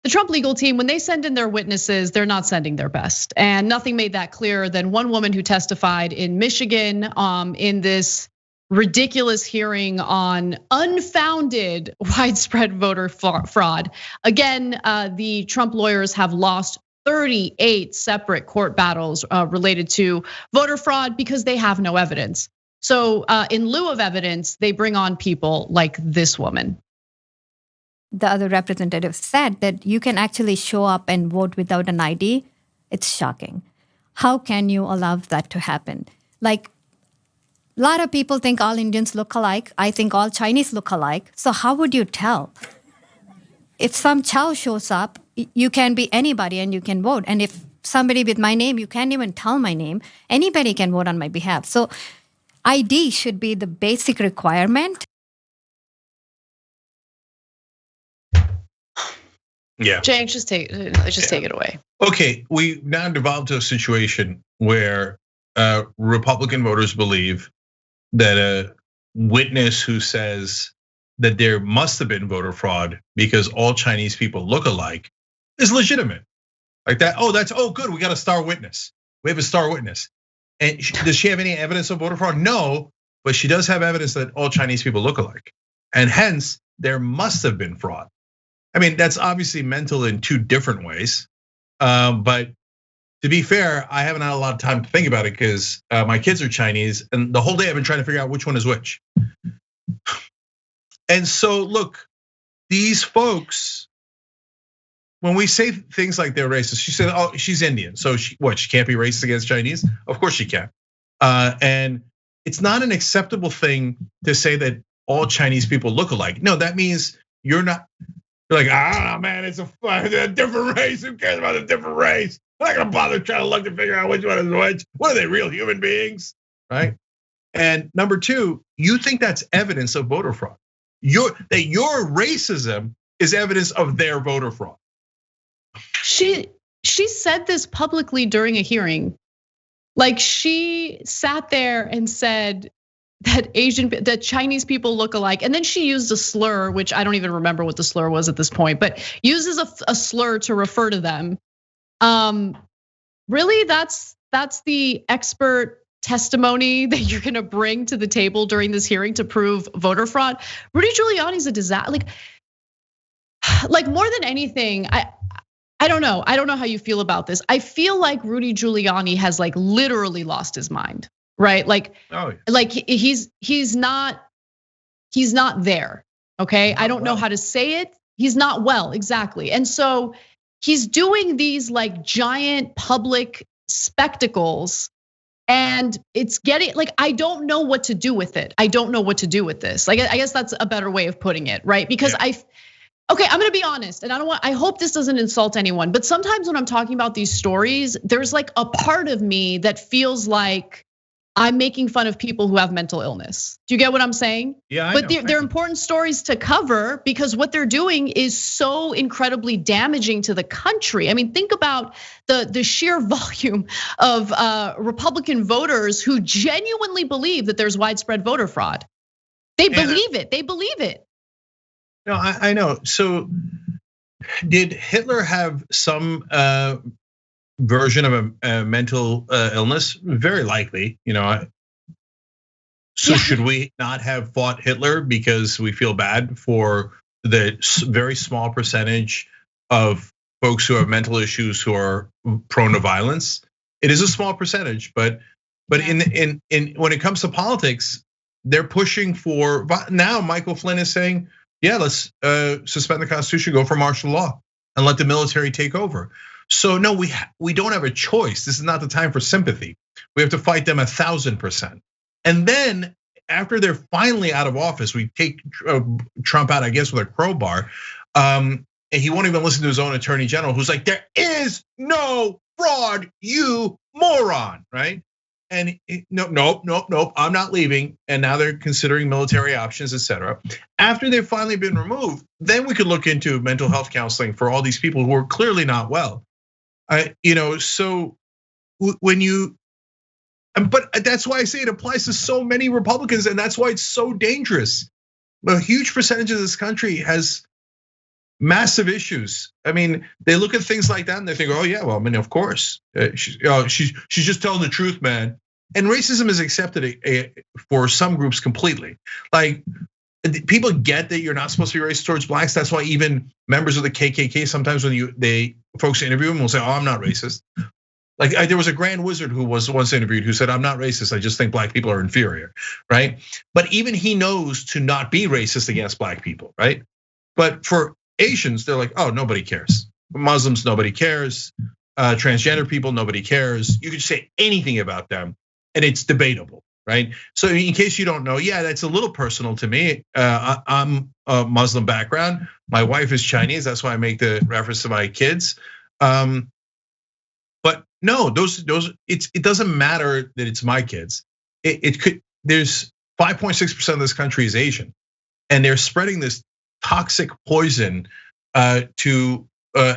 the Trump legal team, when they send in their witnesses, they're not sending their best. And nothing made that clearer than one woman who testified in Michigan in this ridiculous hearing on unfounded widespread voter fraud. Again, the Trump lawyers have lost 38 separate court battles related to voter fraud because they have no evidence. So in lieu of evidence, they bring on people like this woman. The other representative said that you can actually show up and vote without an ID. It's shocking. How can you allow that to happen? Like, a lot of people think all Indians look alike. I think all Chinese look alike. So how would you tell? If some Chow shows up, you can be anybody and you can vote. And if somebody with my name, you can't even tell my name. Anybody can vote on my behalf. So ID should be the basic requirement. Yeah, Cenk, just take it away. Okay, we now devolved to a situation where Republican voters believe that a witness who says that there must have been voter fraud because all Chinese people look alike is legitimate. Like that, oh good, we got a star witness. We have a star witness. And does she have any evidence of voter fraud? No, but she does have evidence that all Chinese people look alike. And hence, there must have been fraud. I mean, that's obviously mental in two different ways. But to be fair, I haven't had a lot of time to think about it because my kids are Chinese and the whole day I've been trying to figure out which one is which. And so look, these folks, when we say things like they're racist, she said, oh, she's Indian. So she can't be racist against Chinese? Of course she can. And it's not an acceptable thing to say that all Chinese people look alike. No, that means you're not, you're like, I don't know, man, it's a different race. Who cares about a different race? I'm not gonna bother trying to look to figure out which one is which. What are they, real human beings, right? And number two, you think that's evidence of voter fraud. Your racism is evidence of their voter fraud. She said this publicly during a hearing. Like she sat there and said that Chinese people look alike. And then she used a slur, which I don't even remember what the slur was at this point, but uses a slur to refer to them. Really, that's the expert testimony that you're gonna bring to the table during this hearing to prove voter fraud? Rudy Giuliani's a disaster. Like more than anything, I don't know. I don't know how you feel about this. I feel like Rudy Giuliani has like literally lost his mind, right? Like, like he's not there. Okay, I don't know how to say it. He's not well, exactly. And so he's doing these like giant public spectacles, and it's getting like I don't know what to do with it. I don't know what to do with this. Like I guess that's a better way of putting it, right? Because okay, I'm gonna be honest, and I hope this doesn't insult anyone, but sometimes when I'm talking about these stories, there's like a part of me that feels like I'm making fun of people who have mental illness. Do you get what I'm saying? Yeah, but they're important stories to cover because what they're doing is so incredibly damaging to the country. I mean, think about the sheer volume of Republican voters who genuinely believe that there's widespread voter fraud. They believe it. They believe it. No, I know. So did Hitler have some version of a mental illness? Very likely, So should we not have fought Hitler because we feel bad for the very small percentage of folks who have mental issues who are prone to violence? It is a small percentage, but in when it comes to politics, they're pushing for now. Michael Flynn is saying, yeah, let's suspend the Constitution, go for martial law, and let the military take over. So no, we don't have a choice. This is not the time for sympathy. We have to fight them 1,000%. And then after they're finally out of office, we take Trump out, I guess, with a crowbar. And he won't even listen to his own attorney general, who's like, there is no fraud, you moron, right? And nope, I'm not leaving. And now they're considering military options, et cetera. After they've finally been removed, then we could look into mental health counseling for all these people who are clearly not well. So when you, but that's why I say it applies to so many Republicans, and that's why it's so dangerous. A huge percentage of this country has massive issues. I mean, they look at things like that and they think, oh yeah, well, I mean, of course, she's just telling the truth, man. And racism is accepted for some groups completely. Like, people get that you're not supposed to be racist towards blacks. That's why even members of the KKK sometimes when folks interview them will say, oh, I'm not racist. Like, there was a Grand Wizard who was once interviewed who said, I'm not racist, I just think black people are inferior, right? But even he knows to not be racist against black people, right? But for Asians, they're like, oh, nobody cares. Muslims, nobody cares. Transgender people, nobody cares. You can say anything about them and it's debatable, right? So in case you don't know, yeah, that's a little personal to me. I'm a Muslim background. My wife is Chinese, that's why I make the reference to my kids. But no, it doesn't matter that it's my kids. There's 5.6% of this country is Asian, and they're spreading this toxic poison to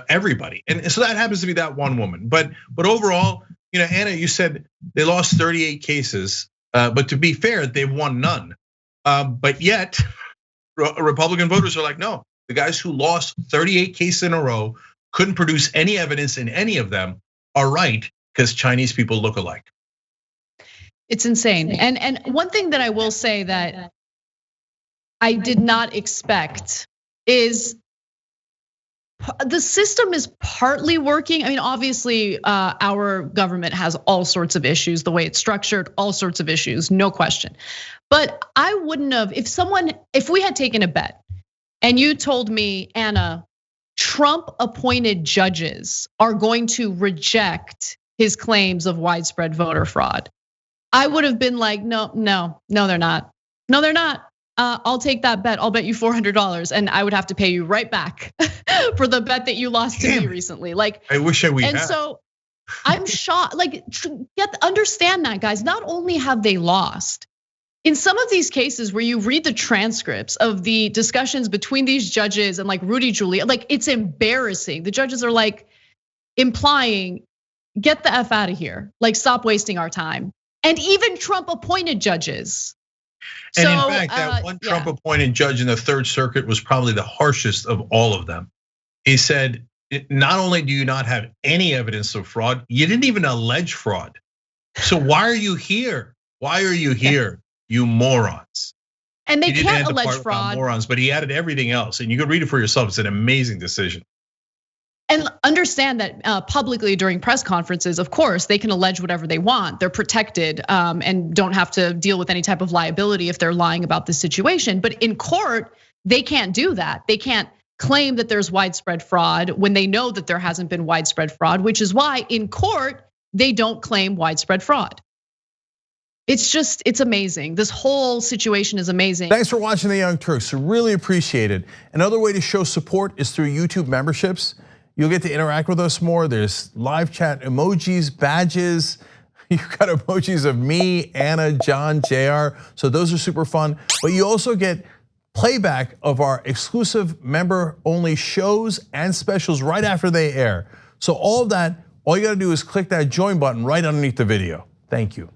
everybody. And so that happens to be that one woman. But overall, Anna, you said they lost 38 cases, but to be fair, they've won none. But yet, Republican voters are like, no, the guys who lost 38 cases in a row, couldn't produce any evidence in any of them, are right because Chinese people look alike. It's insane. And one thing that I will say that I did not expect is the system is partly working. I mean, obviously, our government has all sorts of issues, the way it's structured, all sorts of issues, no question. But I wouldn't have, if we had taken a bet and you told me, Anna, Trump appointed judges are going to reject his claims of widespread voter fraud, I would have been like, no, they're not. No, they're not. I'll take that bet. I'll bet you $400, and I would have to pay you right back for the bet that you lost to me recently. Like, I wish we had. And so I'm shocked. Like, understand that, guys. Not only have they lost, in some of these cases where you read the transcripts of the discussions between these judges and like Rudy Giuliani, like, it's embarrassing. The judges are like implying, get the F out of here. Like, stop wasting our time. And even Trump appointed judges. And in fact, that one Trump appointed judge in the Third Circuit was probably the harshest of all of them. He said, not only do you not have any evidence of fraud, you didn't even allege fraud. So why are you here? Why are you here, you morons? And they can't allege fraud. Morons, but he added everything else, and you can read it for yourself. It's an amazing decision. And understand that publicly during press conferences, of course, they can allege whatever they want. They're protected and don't have to deal with any type of liability if they're lying about the situation. But in court, they can't do that. They can't claim that there's widespread fraud when they know that there hasn't been widespread fraud, which is why in court, they don't claim widespread fraud. It's amazing. This whole situation is amazing. Thanks for watching The Young Turks. We really appreciate it. Another way to show support is through YouTube memberships. You'll get to interact with us more. There's live chat emojis, badges. You've got emojis of me, Anna, John, JR. So those are super fun. But you also get playback of our exclusive member-only shows and specials right after they air. So all of that, all you gotta do is click that join button right underneath the video. Thank you.